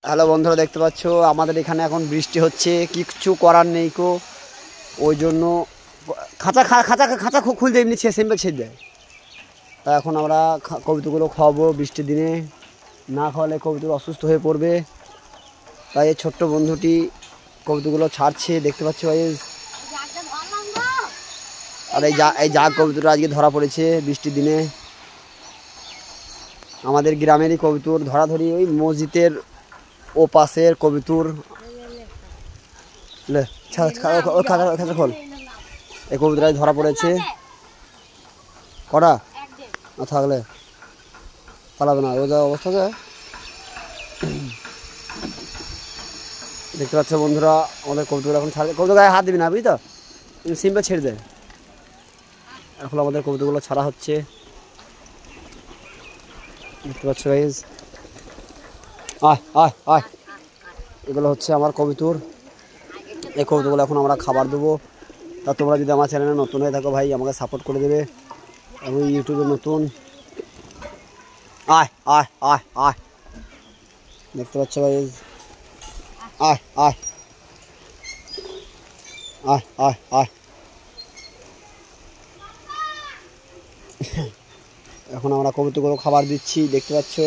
Hello বন্ধুরা, দেখতে পাচ্ছ আমাদের এখানে এখন বৃষ্টি হচ্ছে, কিচ্ছু করার নেই কো। ওই জন্য খাঁচা খাঁচা খাঁচা খুলতে এমনি সিম্পল ছেড়ে দেয়। তা এখন আমরা কবুতরগুলো খাওয়াবো বৃষ্টির দিনে, না খাওয়ালে কবুতর অসুস্থ হয়ে পড়বে। তাই এই ছোট্ট বন্ধুটি কবুতরগুলো ছাড়ছে, দেখতে পাচ্ছ ভাই। আর এই জাগ কবুতর আজকে ধরা পড়েছে বৃষ্টির দিনে। আমাদের গ্রামেরই কবুতর, ধরাধরি ওই মসজিদের ও পাশের কবুতর। খোল, এই কবুতরাই ধরা পড়েছে। কটা থাকলে পালাবে না, ও যা অবস্থা যায়। দেখতে পাচ্ছ বন্ধুরা, আমাদের কবুতর এখন ছাড়বে। কবুতর গায়ে হাত দিবি না, বুঝলি তো, সিম্পল ছেড়ে দেয়। এখন আমাদের কবুতরগুলো ছাড়া হচ্ছে, দেখতে পাচ্ছ গাইজ। আয় আয় আয়, এগুলো হচ্ছে আমার কবুতর। এই কবুতরগুলো এখন আমরা খাবার দেবো। তা তোমরা যদি আমার চ্যানেলে নতুন হয়ে থাকো ভাই, আমাকে সাপোর্ট করে দেবে। আমি ইউটিউবে নতুন। আয় আয় আয় আয়, দেখতে পাচ্ছ ভাই। আয় আয় আয় আয় আয়। এখন আমরা কবুতরগুলো খাবার দিচ্ছি, দেখতে পাচ্ছ।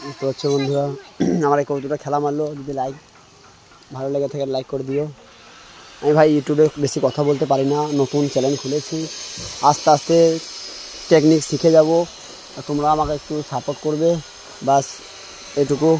দেখতে পাচ্ছ বন্ধুরা, আমার এই কবুতরটা খেলা মারলো। যদি ভালো লেগে থাকে লাইক করে দিও। আমি ভাই ইউটিউবে বেশি কথা বলতে পারি না, নতুন চ্যানেল খুলেছি, আস্তে আস্তে টেকনিক শিখে যাব। তোমরা আমাকে একটু সাপোর্ট করবে, বাস এটুকু।